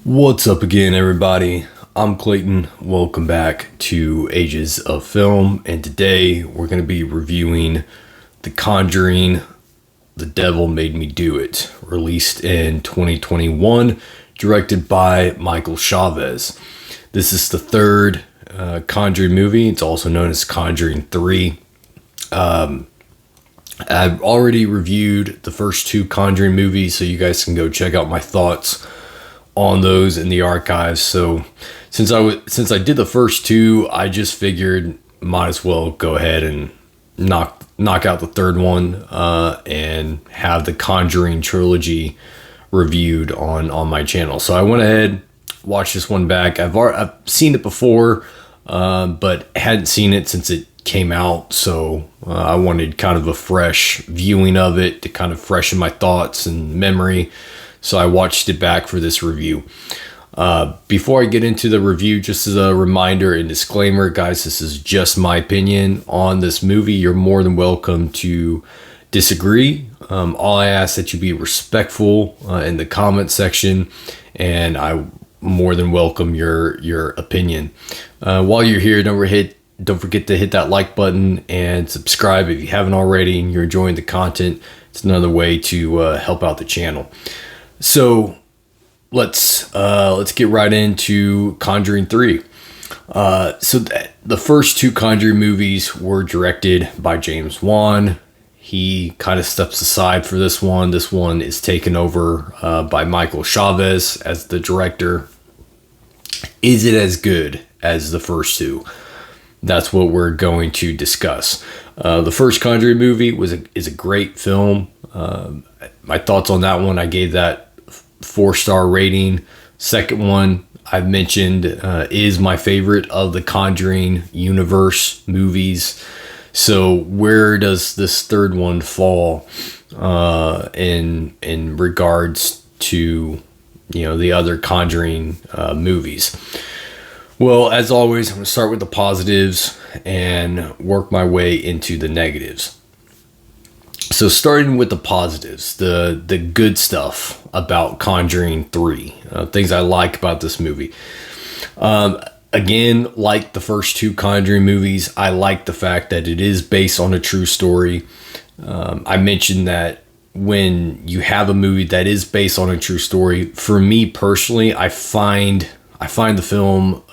What's up again, everybody? I'm Clayton. Welcome back to Ages of Film, and today we're going to be reviewing The Conjuring, The Devil Made Me Do It, released in 2021, directed by Michael Chavez. This is the third Conjuring movie. It's also known as Conjuring 3. I've already reviewed the first two Conjuring movies, so you guys can go check out my thoughts on those in the archives. So since I did the first two, I just figured might as well go ahead and knock out the third one and have the Conjuring trilogy reviewed on my channel. So I went ahead, watched this one back. I've seen it before, but hadn't seen it since it came out. So I wanted kind of a fresh viewing of it to kind of freshen my thoughts and memory. So I watched it back for this review. Before I get into the review, just as a reminder and disclaimer, guys, this is just my opinion on this movie. You're more than welcome to disagree. All I ask that you be respectful in the comment section, and I more than welcome your opinion. While you're here, don't forget to hit that like button and subscribe if you haven't already and you're enjoying the content. It's another way to help out the channel. So let's get right into Conjuring 3. The first two Conjuring movies were directed by James Wan. He kind of steps aside for this one. This one is taken over by Michael Chavez as the director. Is it as good as the first two? That's what we're going to discuss. The first Conjuring movie is a great film. My thoughts on that one, I gave that 4-star rating. Second one I've mentioned is my favorite of the Conjuring universe movies. So where does this third one fall in regards to the other Conjuring movies? Well, as always, I'm going to start with the positives and work my way into the negatives. So starting with the positives, the good stuff about Conjuring 3, things I like about this movie. Again, like the first two Conjuring movies, I like the fact that it is based on a true story. I mentioned that when you have a movie that is based on a true story, for me personally, I find the film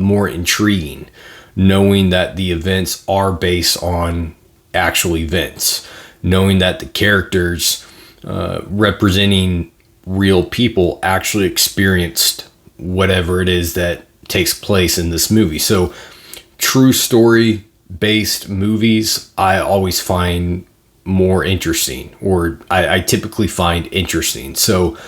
more intriguing, knowing that the events are based on actual events. Knowing that the characters representing real people actually experienced whatever it is that takes place in this movie. So true story based movies I always find more interesting, or I typically find interesting. So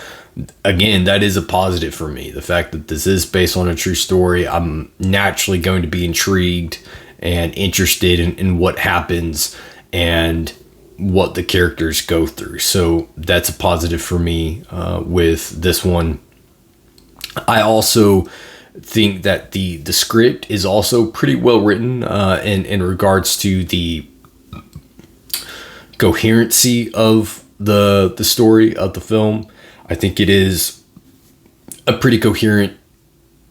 again, that is a positive for me. The fact that this is based on a true story, I'm naturally going to be intrigued and interested in what happens and what the characters go through. So that's a positive for me with this one. I also think that the script is also pretty well written in regards to the coherency of the story of the film. I think it is a pretty coherent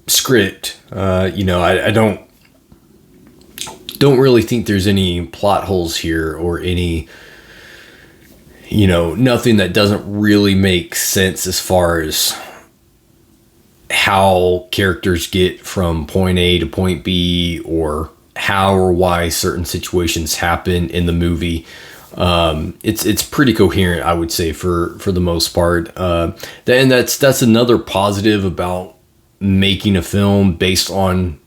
script. I don't really think there's any plot holes here or any nothing that doesn't really make sense as far as how characters get from point A to point B, or how or why certain situations happen in the movie. It's pretty coherent, I would say, for the most part. And that's another positive about making a film based on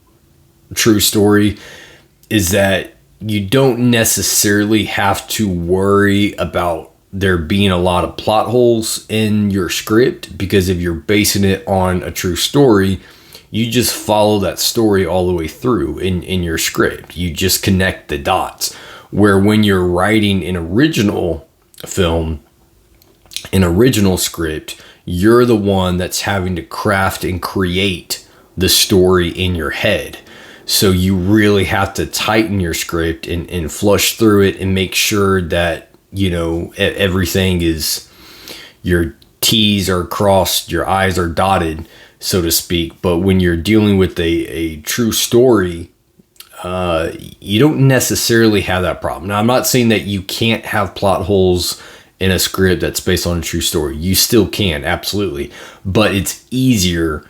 true story, is that you don't necessarily have to worry about there being a lot of plot holes in your script, because if you're basing it on a true story, you just follow that story all the way through in your script. You just connect the dots. Where when you're writing an original film, an original script, you're the one that's having to craft and create the story in your head. So you really have to tighten your script and flush through it and make sure that everything is, your T's are crossed, your I's are dotted, so to speak. But when you're dealing with a true story, you don't necessarily have that problem. Now, I'm not saying that you can't have plot holes in a script that's based on a true story. You still can, absolutely. But it's easier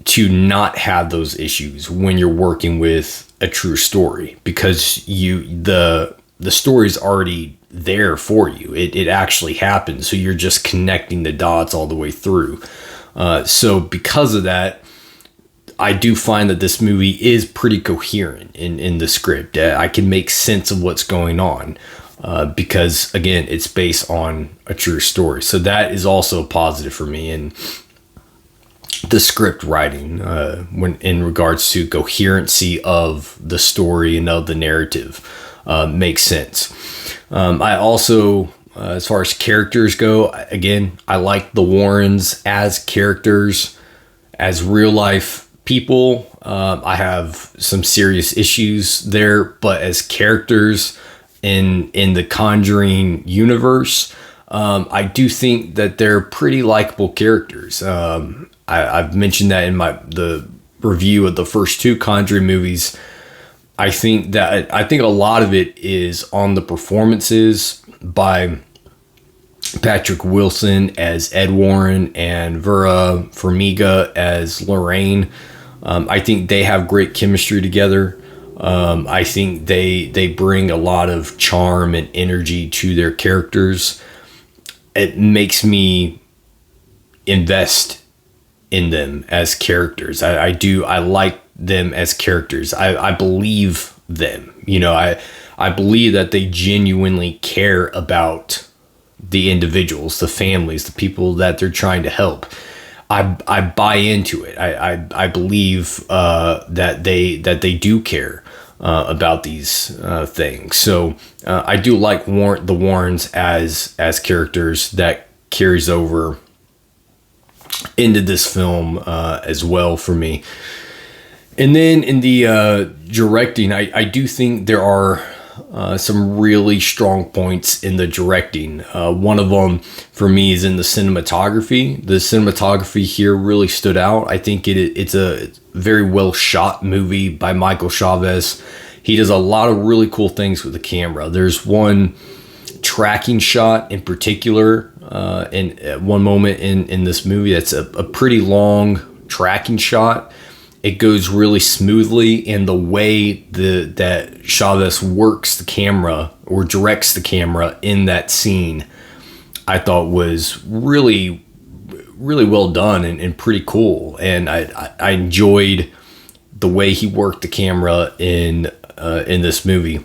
to not have those issues when you're working with a true story, because the story's already there for you. It actually happened. So you're just connecting the dots all the way through. So because of that, I do find that this movie is pretty coherent in the script. I can make sense of what's going on because, again, it's based on a true story. So that is also positive for me in the script writing when in regards to coherency of the story and of the narrative. Makes sense. I also, as far as characters go, again, I like the Warrens as characters, as real life people. I have some serious issues there, but as characters in the Conjuring universe, I do think that they're pretty likable characters. I've mentioned that in the review of the first two Conjuring movies. I think a lot of it is on the performances by Patrick Wilson as Ed Warren and Vera Farmiga as Lorraine. I think they have great chemistry together. I think they bring a lot of charm and energy to their characters. It makes me invest in them as characters. I like them as characters. I believe them. I believe that they genuinely care about the individuals, the families, the people that they're trying to help. I buy into it. I believe that they do care about these things. So I do like the Warrens as characters. That carries over into this film as well for me. And then in the directing, I do think there are some really strong points in the directing. One of them for me is in the cinematography. The cinematography here really stood out. I think it's a very well shot movie by Michael Chavez. He does a lot of really cool things with the camera. There's one tracking shot in particular in at one moment in this movie that's a pretty long tracking shot. It goes really smoothly, and the way that Chavez works the camera or directs the camera in that scene, I thought was really, really well done and pretty cool. And I enjoyed the way he worked the camera in this movie.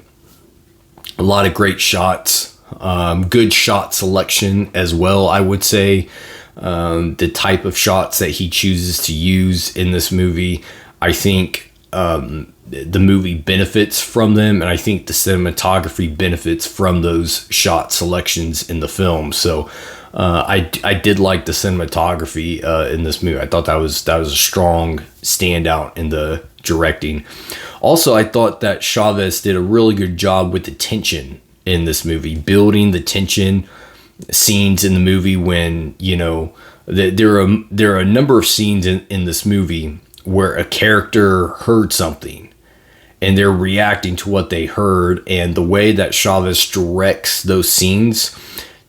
A lot of great shots, good shot selection as well, I would say. The type of shots that he chooses to use in this movie, I think the movie benefits from them, and I think the cinematography benefits from those shot selections in the film. So I did like the cinematography in this movie. I thought that was a strong standout in the directing. Also, I thought that Chavez did a really good job with the tension in this movie, building the tension scenes in the movie when, there are a number of scenes in this movie where a character heard something and they're reacting to what they heard, and the way that Chavez directs those scenes,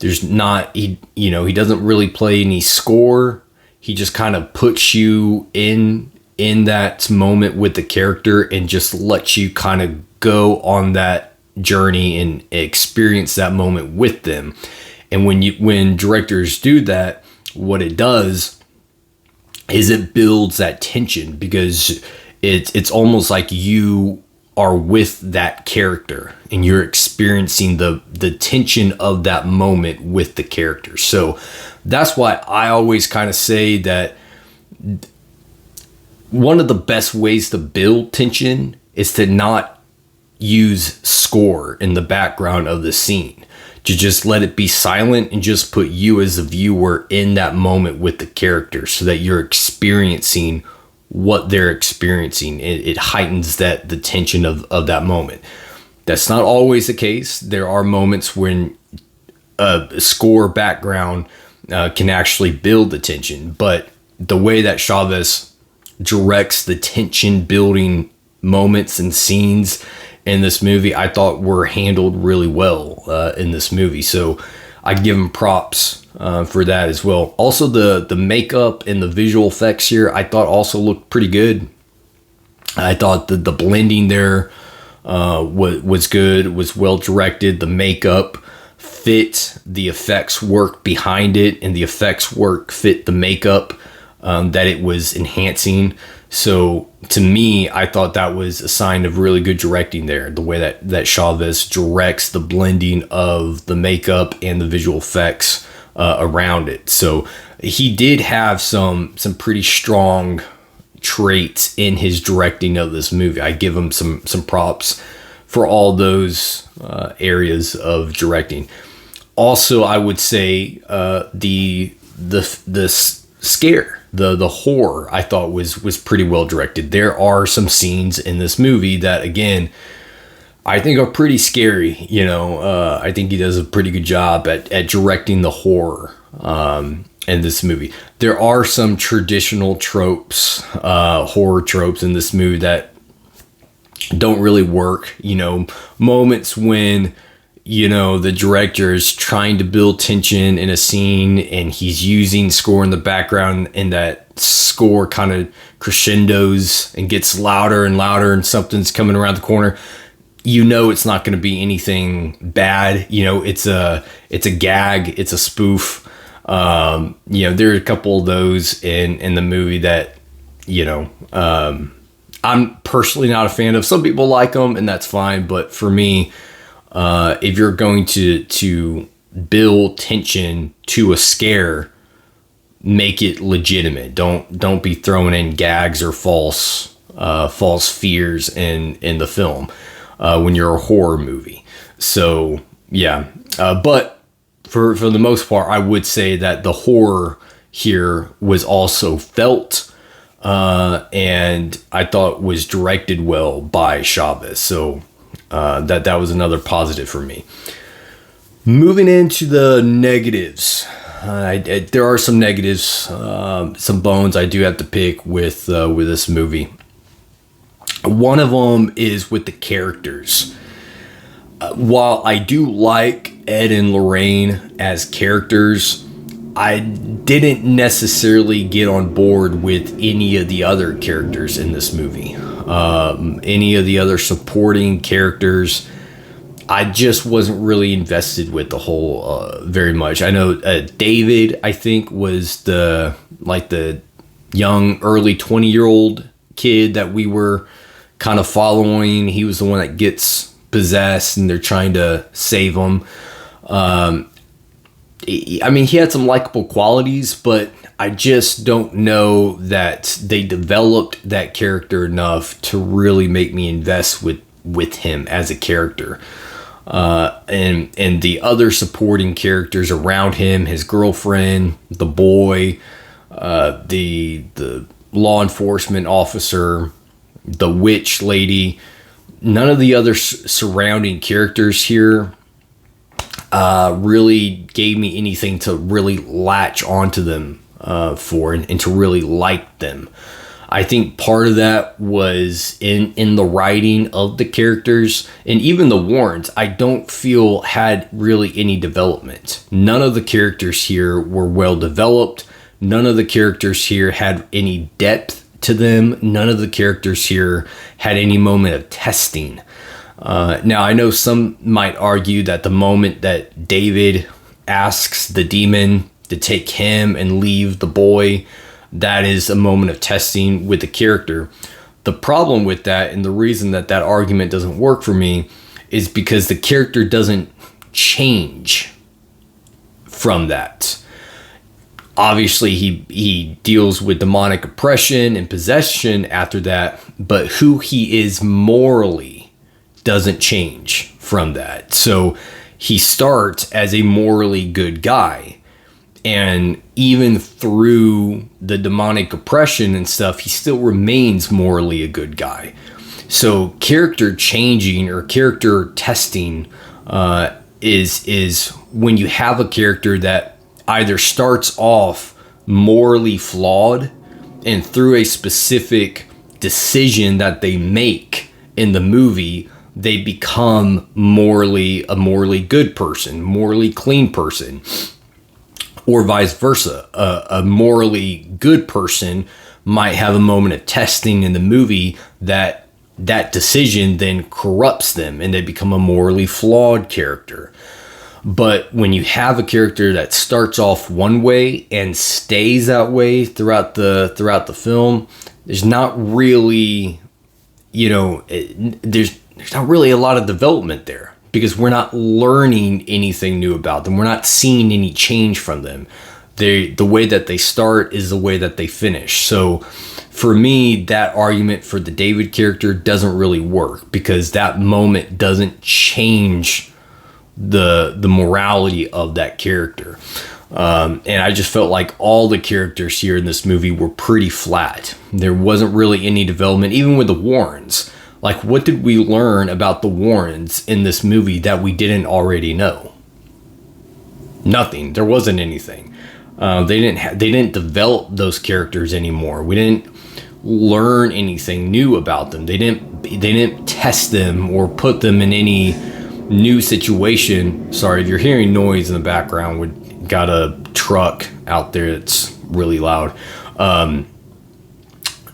he doesn't really play any score. He just kind of puts you in that moment with the character and just lets you kind of go on that journey and experience that moment with them. And when directors do that, what it does is it builds that tension, because it's almost like you are with that character and you're experiencing the tension of that moment with the character. So that's why I always kind of say that one of the best ways to build tension is to not use score in the background of the scene. To just let it be silent and just put you as a viewer in that moment with the character, so that you're experiencing what they're experiencing. It heightens the tension of that moment. That's not always the case. There are moments when a score background can actually build the tension, but the way that Chavez directs the tension building moments and scenes in this movie, I thought were handled really well in this movie. So I give him props for that as well. Also, the makeup and the visual effects here, I thought also looked pretty good. I thought the blending there was good, was well directed. The makeup fit the effects work behind it, and the effects work fit the makeup that it was enhancing. So to me, I thought that was a sign of really good directing there, the way that Chavez directs the blending of the makeup and the visual effects around it. So he did have some pretty strong traits in his directing of this movie. I give him some props for all those areas of directing. Also, I would say the scare, the horror, I thought was pretty well directed. There are some scenes in this movie that, again, I think are pretty scary. I think he does a pretty good job at directing the horror in this movie. There are some traditional tropes, horror tropes in this movie that don't really work. Moments when the director is trying to build tension in a scene and he's using score in the background, and that score kind of crescendos and gets louder and louder, and something's coming around the corner. It's not going to be anything bad. It's a gag, it's a spoof. There are a couple of those in the movie that, I'm personally not a fan of. Some people like them, and that's fine. But for me, if you're going to build tension to a scare, make it legitimate. Don't be throwing in gags or false fears in the film when you're a horror movie. So yeah, but for the most part, I would say that the horror here was also felt, and I thought was directed well by Chavez. So that was another positive for me. Moving into the negatives, there are some negatives, some bones I do have to pick with this movie. One of them is with the characters. While I do like Ed and Lorraine as characters, I didn't necessarily get on board with any of the other characters in this movie. Any of the other supporting characters, I just wasn't really invested with the whole very much. I know David, I think, was the young, early 20-year-old kid that we were kind of following. He was the one that gets possessed and they're trying to save him. He had some likable qualities, but I just don't know that they developed that character enough to really make me invest with him as a character. And the other supporting characters around him, his girlfriend, the boy, the law enforcement officer, the witch lady, none of the other surrounding characters here really gave me anything to really latch onto them for and to really like them. I think part of that was in the writing of the characters, and even the Warrens, I don't feel had really any development. None of the characters here were well developed. None of the characters here had any depth to them. None of the characters here had any moment of testing. Now, I know some might argue that the moment that David asks the demon to take him and leave the boy, that is a moment of testing with the character. The problem with that, and the reason that argument doesn't work for me, is because the character doesn't change from that. Obviously, he deals with demonic oppression and possession after that, but who he is morally doesn't change from that. So he starts as a morally good guy, and even through the demonic oppression and stuff, he still remains morally a good guy. So character changing or character testing is when you have a character that either starts off morally flawed, and through a specific decision that they make in the movie, they become a morally good person, morally clean person, or vice versa. A morally good person might have a moment of testing in the movie that decision then corrupts them and they become a morally flawed character. But when you have a character that starts off one way and stays that way throughout the film, there's not really, there's not really a lot of development there, because we're not learning anything new about them. We're not seeing any change from them. The way that they start is the way that they finish. So for me, that argument for the David character doesn't really work, because that moment doesn't change the morality of that character. And I just felt like all the characters here in this movie were pretty flat. There wasn't really any development, even with the Warrens. Like, what did we learn about the Warrens in this movie that we didn't already know? Nothing. There wasn't anything. They didn't develop those characters anymore. We didn't learn anything new about them. They didn't test them or put them in any new situation. Sorry if you're hearing noise in the background. We got a truck out there that's really loud.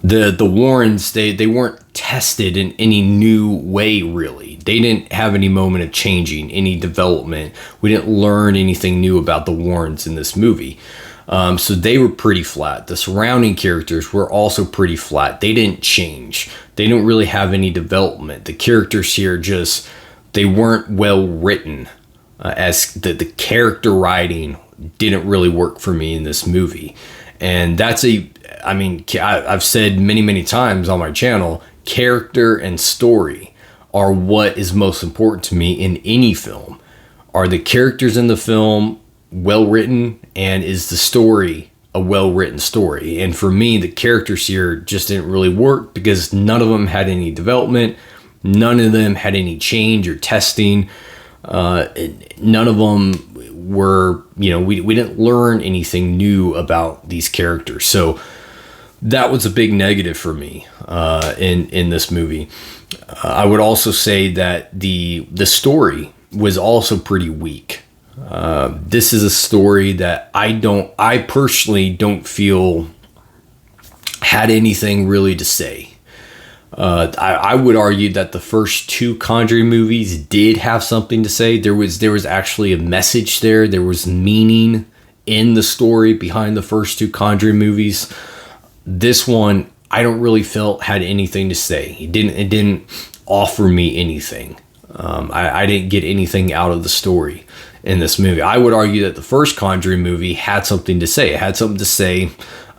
The Warrens, they weren't tested in any new way, really. They didn't have any moment of changing, any development. We didn't learn anything new about the Warrens in this movie. So they were pretty flat. The surrounding characters were also pretty flat. They didn't change. They don't really have any development. The characters here they weren't well written. As the character writing didn't really work for me in this movie. And I've said many times on my channel, character and story are what is most important to me in any film. Are the characters in the film well written, and is the story a well written story? And for me, the characters here just didn't really work, because none of them had any development. None of them had any change or testing. None of them were, we didn't learn anything new about these characters. So that was a big negative for me in this movie. I would also say that the story was also pretty weak. This is a story that I personally don't feel had anything really to say. I would argue that the first two Conjuring movies did have something to say. There was actually a message there. There was meaning in the story behind the first two Conjuring movies. This one, I don't really feel had anything to say. It didn't offer me anything. I didn't get anything out of the story in this movie. I would argue that the first Conjuring movie had something to say. It had something to say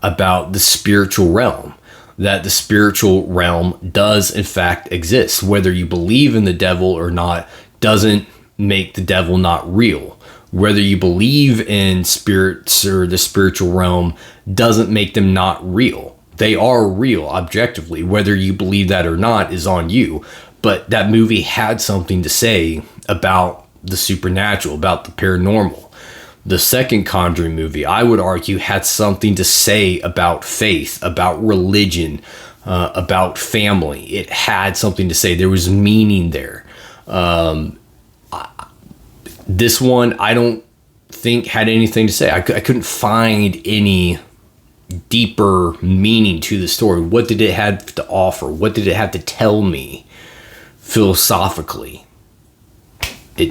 about the spiritual realm. That the spiritual realm does in fact exist. Whether you believe in the devil or not doesn't make the devil not real. Whether you believe in spirits or the spiritual realm doesn't make them not real. They are real objectively. Whether you believe that or not is on you. But that movie had something to say about the supernatural, about the paranormal. The second Conjuring movie, I would argue, had something to say about faith, about religion, about family. It had something to say. There was meaning there. This one, I don't think had anything to say. I couldn't find any deeper meaning to the story. What did it have to offer? What did it have to tell me philosophically?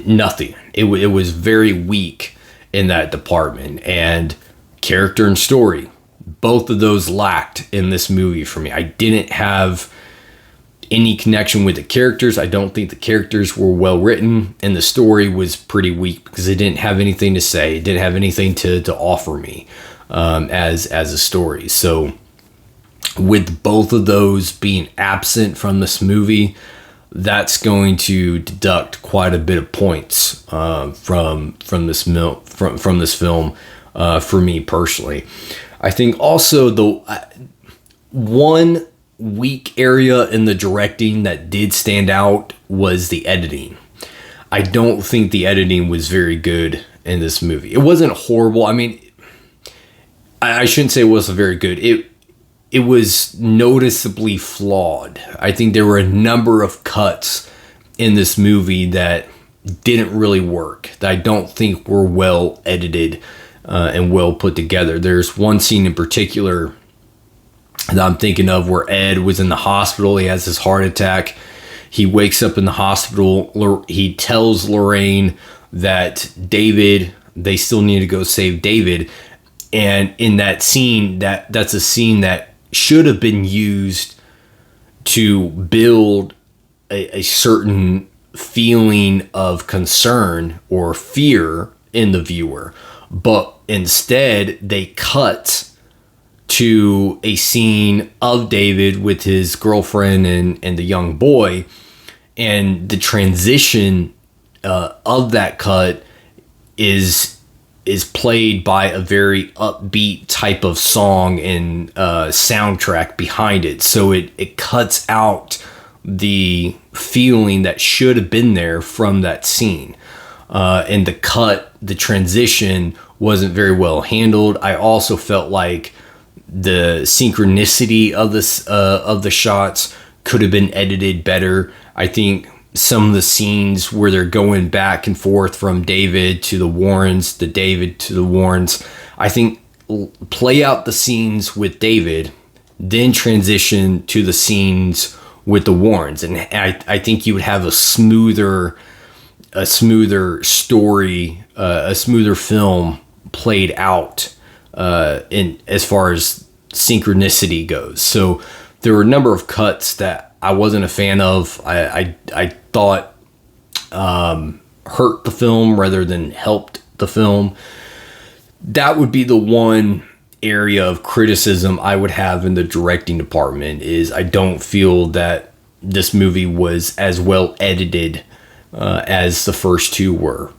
Nothing. It was very weak in that department, and character and story, both of those lacked in this movie for me. I didn't have any connection with the characters. I don't think the characters were well written, and the story was pretty weak because it didn't have anything to say. It didn't have anything to offer me as a story. So with both of those being absent from this movie, that's going to deduct quite a bit of points from this film for me personally. I think also the one weak area in the directing that did stand out was the editing. I don't think the editing was very good in this movie. It wasn't horrible. I mean, I shouldn't say it wasn't very good. It was noticeably flawed. I think there were a number of cuts in this movie that didn't really work, that I don't think were well edited and well put together. There's one scene in particular that I'm thinking of where Ed was in the hospital. He has his heart attack. He wakes up in the hospital. He tells Lorraine that they still need to go save David. And in that scene, that's a scene that should have been used to build a certain feeling of concern or fear in the viewer. But instead, they cut to a scene of David with his girlfriend and the young boy. And the transition of that cut is played by a very upbeat type of song and soundtrack behind it. So it cuts out the feeling that should have been there from that scene. And the transition wasn't very well handled. I also felt like the synchronicity of the shots could have been edited better. I think some of the scenes where they're going back and forth from David to the Warrens, I think play out the scenes with David, then transition to the scenes with the Warrens. And I think you would have a smoother story, a smoother film played out in as far as synchronicity goes. So there were a number of cuts that I wasn't a fan of. I thought hurt the film rather than helped the film. That would be the one area of criticism I would have in the directing department, is I don't feel that this movie was as well edited as the first two were.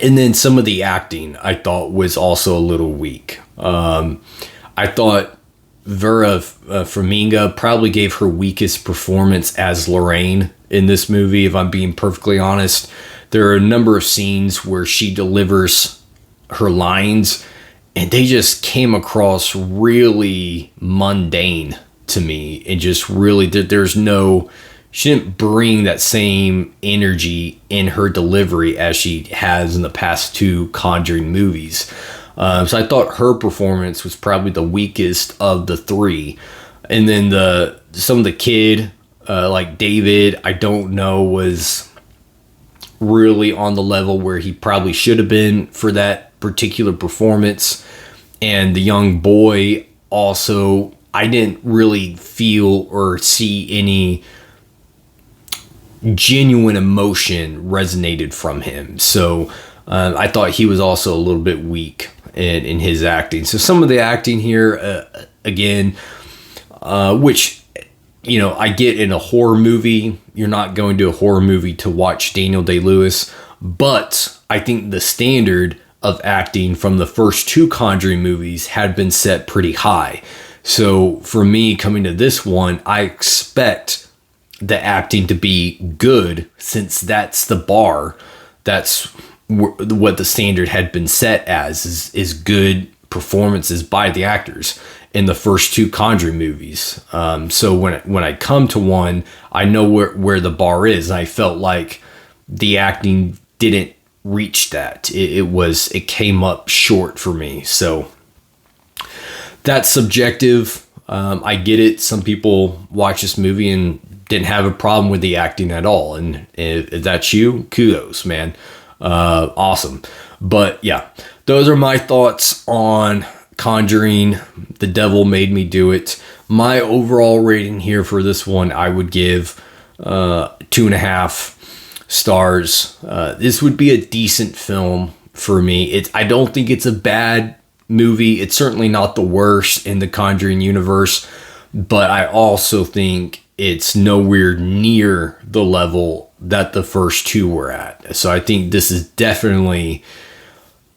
And then some of the acting I thought was also a little weak. I thought Vera Farmiga probably gave her weakest performance as Lorraine in this movie, if I'm being perfectly honest. There are a number of scenes where she delivers her lines, and they just came across really mundane to me. And just really, she didn't bring that same energy in her delivery as she has in the past two Conjuring movies. So I thought her performance was probably the weakest of the three. And then some of the kid, like David, I don't know, was really on the level where he probably should have been for that particular performance. And the young boy also, I didn't really feel or see any genuine emotion resonated from him. So I thought he was also a little bit weak in his acting. So some of the acting here, again, which, I get in a horror movie, you're not going to a horror movie to watch Daniel Day-Lewis, but I think the standard of acting from the first two Conjuring movies had been set pretty high. So for me, coming to this one, I expect the acting to be good, since that's the bar. That's what the standard had been set as, is good performances by the actors in the first two Conjuring movies. So when I come to one, I know where the bar is. And I felt like the acting didn't reach that. It came up short for me. So that's subjective. I get it. Some people watch this movie and didn't have a problem with the acting at all. And if that's you, kudos, man. Awesome. But yeah, those are my thoughts on Conjuring, The Devil Made Me Do It. My overall rating here for this one, I would give 2.5 stars. This would be a decent film for me. I don't think it's a bad movie. It's certainly not the worst in the Conjuring universe, but I also think it's nowhere near the level that the first two were at. So I think this is definitely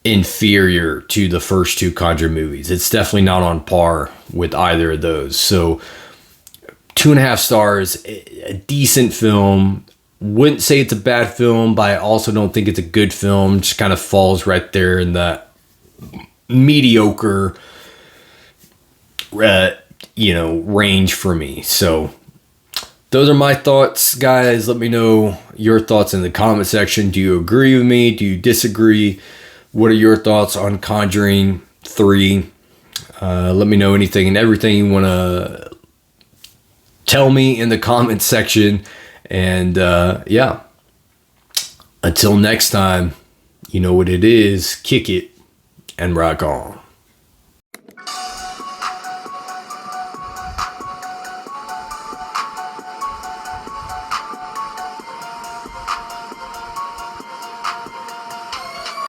inferior to the first two Conjuring movies. It's definitely not on par with either of those. So 2.5 stars, a decent film. Wouldn't say it's a bad film, but I also don't think it's a good film. Just kind of falls right there in that mediocre, range for me. So those are my thoughts, guys. Let me know your thoughts in the comment section. Do you agree with me? Do you disagree? What are your thoughts on Conjuring 3? Let me know anything and everything you want to tell me in the comment section. And yeah, until next time, you know what it is. Kick it and rock on.